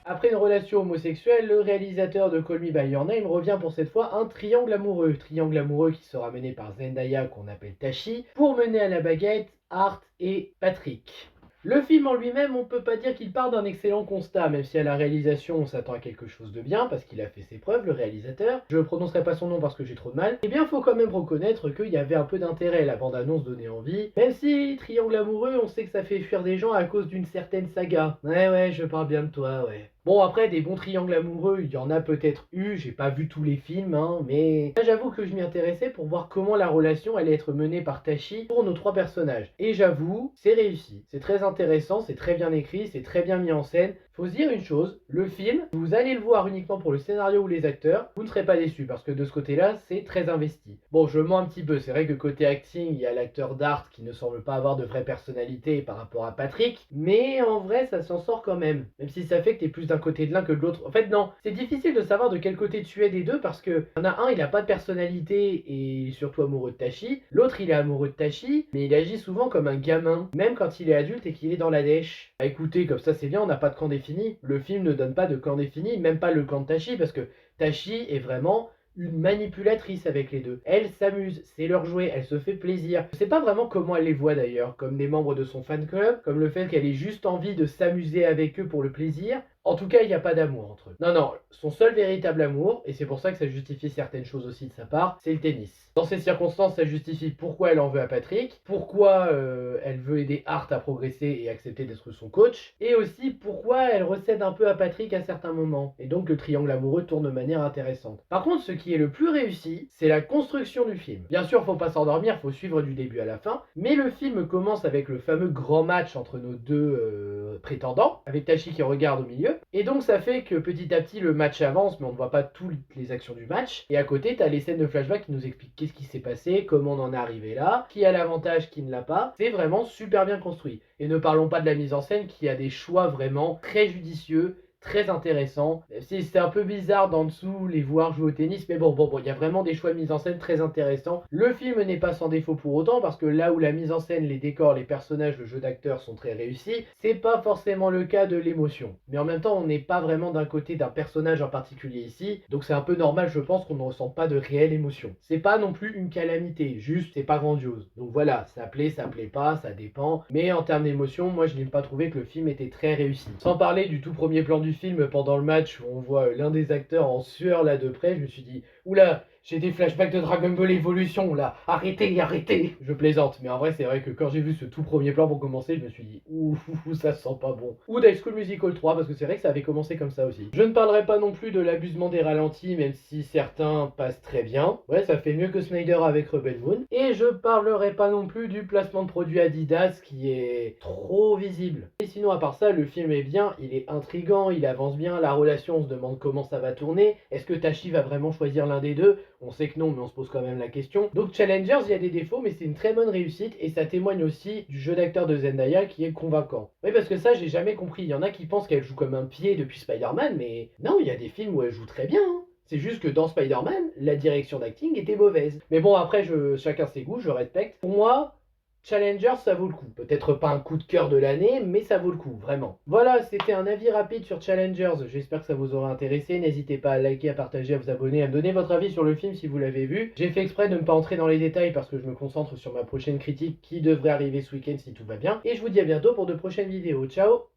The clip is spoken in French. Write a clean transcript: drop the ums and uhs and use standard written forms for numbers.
Après une relation homosexuelle, le réalisateur de Call Me By Your Name revient pour cette fois un triangle amoureux. Triangle amoureux qui sera mené par Zendaya qu'on appelle Tashi, pour mener à la baguette Art et Patrick. Le film en lui-même, on peut pas dire qu'il part d'un excellent constat, même si à la réalisation on s'attend à quelque chose de bien, parce qu'il a fait ses preuves, le réalisateur. Je prononcerai pas son nom parce que j'ai trop de mal. Eh bien, faut quand même reconnaître qu'il y avait un peu d'intérêt, la bande-annonce donnait envie. Même si, triangle amoureux, on sait que ça fait fuir des gens à cause d'une certaine saga. Ouais, je parle bien de toi, ouais. Bon, après, des bons triangles amoureux, il y en a peut-être eu, j'ai pas vu tous les films, hein, mais là, j'avoue que je m'y intéressais pour voir comment la relation allait être menée par Tashi pour nos trois personnages. Et j'avoue, c'est réussi. C'est très intéressant, c'est très bien écrit, c'est très bien mis en scène. Faut se dire une chose, le film, vous allez le voir uniquement pour le scénario ou les acteurs, vous ne serez pas déçus parce que de ce côté-là, c'est très investi. Bon, je mens un petit peu, c'est vrai que côté acting, il y a l'acteur Dart qui ne semble pas avoir de vraie personnalité par rapport à Patrick, mais en vrai, ça s'en sort quand même. Même si ça fait que t'es plus d'un côté de l'un que de l'autre. En fait, non, c'est difficile de savoir de quel côté tu es des deux parce que y en a un, il a pas de personnalité et surtout amoureux de Tashi. L'autre, il est amoureux de Tashi, mais il agit souvent comme un gamin, même quand il est adulte et qu'il est dans la dèche. Ah, écoutez, comme ça c'est bien, on n'a pas de camp défini. Le film ne donne pas de camp défini, même pas le camp de Tashi, parce que Tashi est vraiment une manipulatrice avec les deux. Elle s'amuse, c'est leur jouet, elle se fait plaisir. Je sais pas vraiment comment elle les voit d'ailleurs, comme des membres de son fan club, comme le fait qu'elle ait juste envie de s'amuser avec eux pour le plaisir. En tout cas, il n'y a pas d'amour entre eux. Non, son seul véritable amour, et c'est pour ça que ça justifie certaines choses aussi de sa part, c'est le tennis. Dans ces circonstances, ça justifie pourquoi elle en veut à Patrick, pourquoi elle veut aider Art à progresser et accepter d'être son coach, et aussi pourquoi elle recède un peu à Patrick à certains moments. Et donc le triangle amoureux tourne de manière intéressante. Par contre, ce qui est le plus réussi, c'est la construction du film. Bien sûr, faut pas s'endormir, faut suivre du début à la fin, mais le film commence avec le fameux grand match entre nos deux prétendants, avec Tashi qui regarde au milieu, et donc ça fait que petit à petit le match avance, mais on ne voit pas toutes les actions du match. Et à côté, t'as les scènes de flashback qui nous expliquent qu'est-ce qui s'est passé, comment on en est arrivé là, qui a l'avantage, qui ne l'a pas. C'est vraiment super bien construit. Et ne parlons pas de la mise en scène qui a des choix vraiment très judicieux, très intéressant. Si c'est un peu bizarre d'en dessous les voir jouer au tennis, mais bon, il y a vraiment des choix de mise en scène très intéressants. Le film n'est pas sans défaut pour autant, parce que là où la mise en scène, les décors, les personnages, le jeu d'acteurs sont très réussis, c'est pas forcément le cas de l'émotion. Mais en même temps, on n'est pas vraiment d'un côté d'un personnage en particulier ici, donc c'est un peu normal, je pense, qu'on ne ressent pas de réelle émotion. C'est pas non plus une calamité, juste c'est pas grandiose. Donc voilà, ça plaît pas, ça dépend. Mais en termes d'émotion, moi je n'ai pas trouvé que le film était très réussi. Sans parler du tout premier plan du film pendant le match où on voit l'un des acteurs en sueur là de près, je me suis dit oula, j'ai des flashbacks de Dragon Ball Evolution là, arrêtez. Je plaisante, mais en vrai c'est vrai que quand j'ai vu ce tout premier plan pour commencer, je me suis dit ouh, ça sent pas bon. Ou d'High School Musical 3 parce que c'est vrai que ça avait commencé comme ça aussi. Je ne parlerai pas non plus de l'abusement des ralentis, même si certains passent très bien. Ouais, ça fait mieux que Snyder avec Rebel Moon. Et je parlerai pas non plus du placement de produit Adidas qui est trop visible. Et sinon à part ça, le film est bien, il est intriguant, il avance bien, la relation, on se demande comment ça va tourner. Est-ce que Tashi va vraiment choisir l'un des deux? On sait que non, mais on se pose quand même la question. Donc Challengers, il y a des défauts, mais c'est une très bonne réussite et ça témoigne aussi du jeu d'acteur de Zendaya qui est convaincant. Oui, parce que ça, j'ai jamais compris. Il y en a qui pensent qu'elle joue comme un pied depuis Spider-Man, mais non, il y a des films où elle joue très bien, hein. C'est juste que dans Spider-Man, la direction d'acting était mauvaise. Mais bon, après, chacun ses goûts, je respecte. Pour moi, Challengers, ça vaut le coup. Peut-être pas un coup de cœur de l'année, mais ça vaut le coup, vraiment. Voilà, c'était un avis rapide sur Challengers. J'espère que ça vous aura intéressé. N'hésitez pas à liker, à partager, à vous abonner, à me donner votre avis sur le film si vous l'avez vu. J'ai fait exprès de ne pas entrer dans les détails parce que je me concentre sur ma prochaine critique qui devrait arriver ce week-end si tout va bien. Et je vous dis à bientôt pour de prochaines vidéos. Ciao!